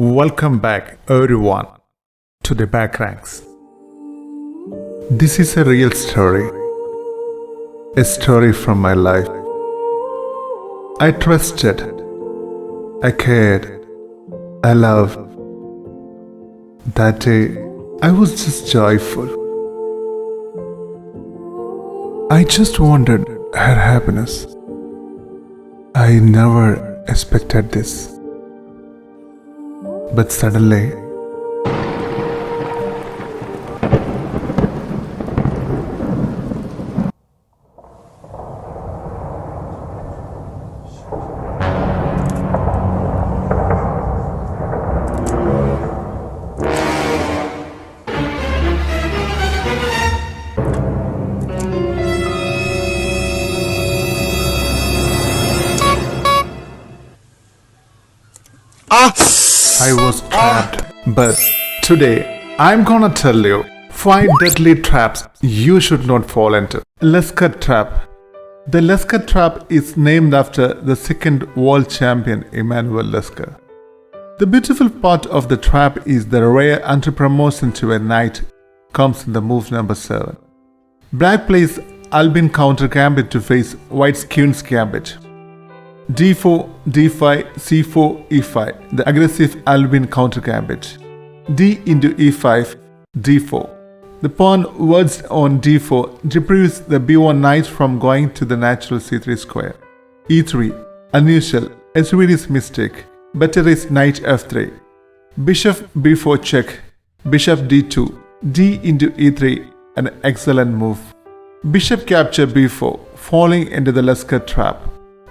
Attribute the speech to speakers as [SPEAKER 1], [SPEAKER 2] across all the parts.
[SPEAKER 1] Welcome back, everyone, to the back ranks. This is a real story, a story from my life. I trusted, I cared, I loved. That day, I was just joyful. I just wanted her happiness. I never expected this. But suddenly, I was trapped. But today, I'm gonna tell you 5 deadly traps you should not fall into. Lescott Trap. The Lescott Trap is named after the second world champion Emanuel Lescott. The beautiful part of the trap is the rare anti-promotion to a knight comes in the move number 7. Black plays Albin counter gambit to face White's Queen's gambit. d4, d5, c4, e5, the aggressive Albin counter gambit. d into e5, d4. The pawn wards on d4 reprieves the b1 knight from going to the natural c3 square. e3, unusual, a serious mistake. Better is knight f3. Bishop b4 check, bishop d2, d into e3, an excellent move. Bishop capture b4, falling into the Lescott trap.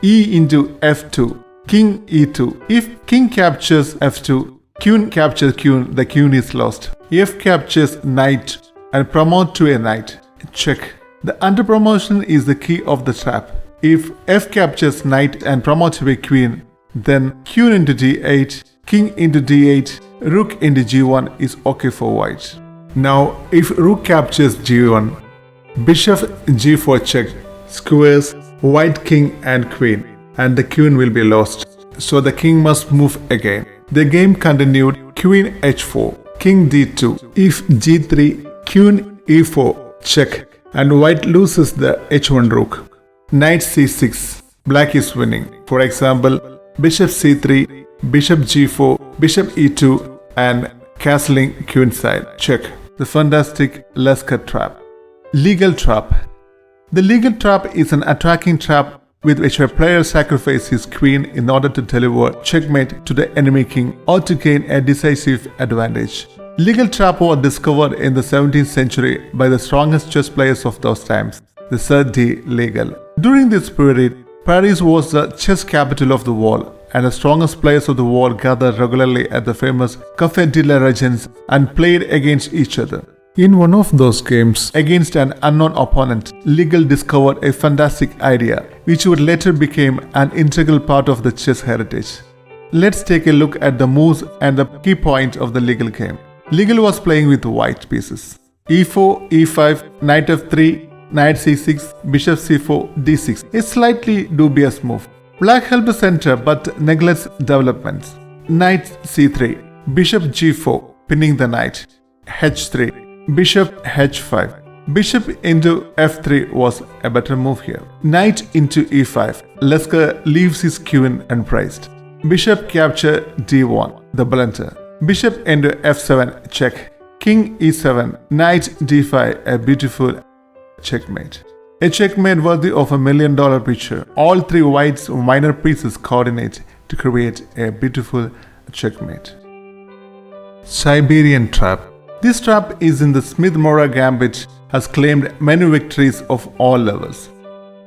[SPEAKER 1] E into f2, king e2. If king captures f2, queen captures queen, the queen is lost. F captures knight and promote to a knight. Check. The under promotion is the key of the trap. If f captures knight and promotes to a queen, then queen into d8, king into d8, rook into g1 is okay for white. Now, if rook captures g1, bishop g4 check, squares white king and queen, and the queen will be lost. So the king must move again. The game continued. Queen h4, king d2. If g3, queen e4 check, and white loses the h1 rook. Knight c6, black is winning. For example, bishop c3, bishop g4, bishop e2, and castling queenside. Check. The fantastic Lescott trap. Legal trap. The legal trap is an attacking trap with which a player sacrifices his queen in order to deliver checkmate to the enemy king or to gain a decisive advantage. Legal trap was discovered in the 17th century by the strongest chess players of those times, the Sir D. Legal. During this period, Paris was the chess capital of the world, and the strongest players of the world gathered regularly at the famous Café de la Régence and played against each other. In one of those games, against an unknown opponent, Legal discovered a fantastic idea, which would later become an integral part of the chess heritage. Let's take a look at the moves and the key points of the Legal game. Legal was playing with white pieces. e4, e5, knight f3, knight c6, bishop c4, d6. A slightly dubious move. Black helps center but neglects developments. Knight c3, bishop g4, pinning the knight. h3. Bishop h5. Bishop into f3 was a better move here. Knight into e5. Lescott leaves his queen unpraised. Bishop capture d1, the blunder. Bishop into f7 check. King e7. Knight d5, a beautiful checkmate. A checkmate worthy of $1 million picture. All 3 whites minor pieces coordinate to create a beautiful checkmate. Siberian trap. This trap is in the Smith-Morra Gambit, has claimed many victories of all levels.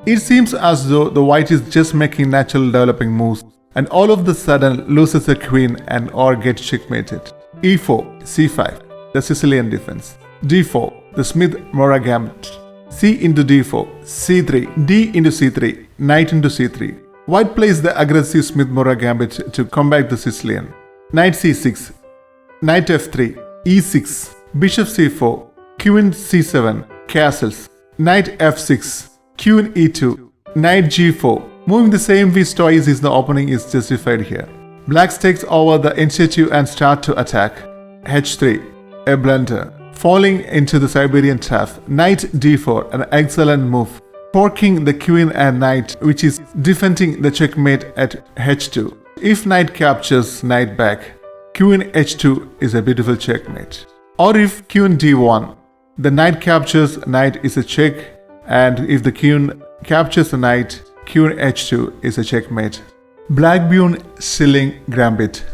[SPEAKER 1] It seems as though the white is just making natural developing moves and all of the sudden loses a queen and or gets checkmated. e4, c5, the Sicilian defense. d4, the Smith-Morra Gambit. c into d4, c3, d into c3, knight into c3. White plays the aggressive Smith-Morra Gambit to combat the Sicilian. Knight c6, knight f3, e6, bishop c4, queen c7, castles, knight f6, queen e2, knight g4. Moving the same piece twice is the opening is justified here. Black takes over the initiative and start to attack. h3, a blunder, falling into the Siberian trap. Knight d4, an excellent move, forking the queen and knight, which is defending the checkmate at h2. If knight captures knight back, queen h2 is a beautiful checkmate. Or if queen d1, the knight captures knight is a check, and if the queen captures the knight, queen h2 is a checkmate. Blackbune Shilling Gambit,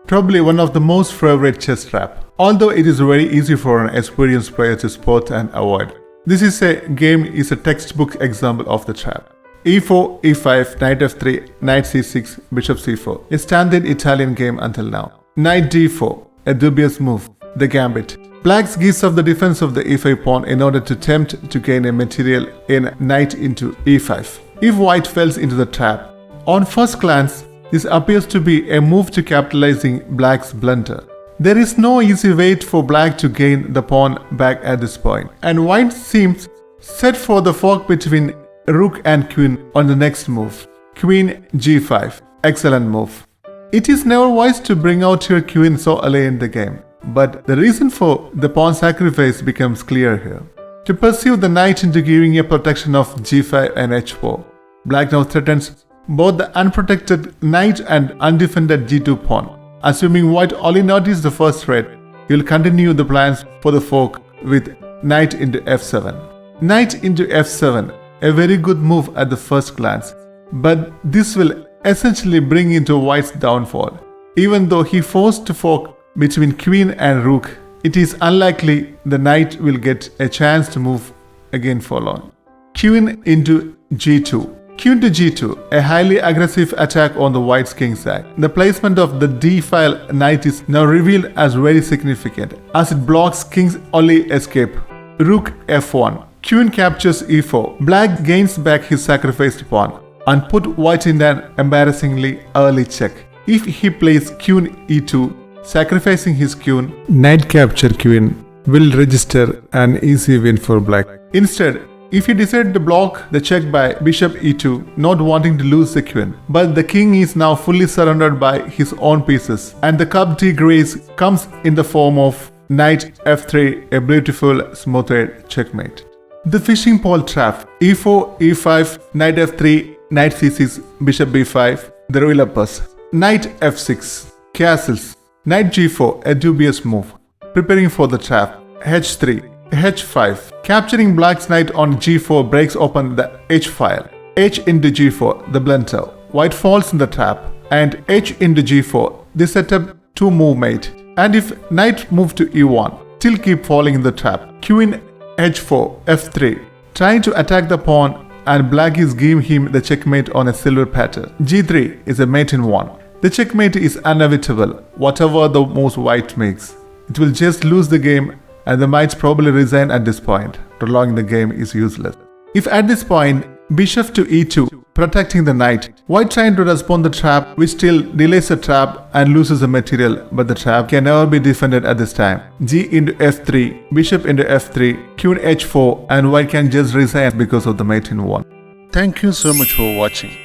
[SPEAKER 1] probably one of the most favorite chess trap, although it is very easy for an experienced player to spot and avoid. This is a textbook example of the trap. e4, e5, knight f3, knight c6, bishop c4, a standard Italian game until now. Knight d4, a dubious move, the gambit. Black gives up the defense of the e5 pawn in order to attempt to gain a material in knight into e5. If white falls into the trap, on first glance, this appears to be a move to capitalizing black's blunder. There is no easy way for black to gain the pawn back at this point, and white seems set for the fork between rook and queen on the next move. Queen g5, excellent move. It is never wise to bring out your queen so early in the game, but the reason for the pawn sacrifice becomes clear here. To pursue the knight into giving a protection of g5 and h4, black now threatens both the unprotected knight and undefended g2 pawn. Assuming white only noticed the first threat, he will continue the plans for the fork with knight into f7. Knight into f7, a very good move at the first glance, but this will essentially bring into white's downfall. Even though he forced to fork between queen and rook, it is unlikely the knight will get a chance to move again for long. Queen into g2. Queen to g2, a highly aggressive attack on the white's king side. The placement of the d-file knight is now revealed as very significant, as it blocks king's only escape. Rook f1. Queen captures e4. Black gains back his sacrificed pawn and put white in an embarrassingly early check. If he plays queen e2, sacrificing his queen, knight capture queen will register an easy win for black. Instead, if he decided to block the check by bishop e2, not wanting to lose the queen, but the king is now fully surrounded by his own pieces, and the cup d grace comes in the form of knight f3, a beautiful smooth checkmate. The fishing pole trap, e4, e5, knight f3, knight c6, bishop b5, the relapers. Knight f6, castles, knight g4, a dubious move, preparing for the trap. h3, h5, capturing black's knight on g4 breaks open the h file. H into g4, the blunder. White falls in the trap, and h into g4, this set up two move mate. And if knight move to e1, still keep falling in the trap. Queen h4, f3, trying to attack the pawn, and black is giving him the checkmate on a silver pattern. g3 is a mate in 1. The checkmate is inevitable, whatever the moves white makes. It will just lose the game, and the might probably resign at this point. Prolonging the game is useless. If at this point, bishop to e2, protecting the knight, white trying to respond the trap, which still delays the trap and loses the material, but the trap can never be defended at this time. G into f3, bishop into f3, queen h4, and white can just resign because of the mate in 1. Thank you so much for watching.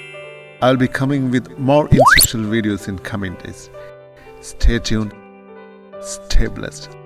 [SPEAKER 1] I'll be coming with more instructional videos in coming days. Stay tuned, stay blessed.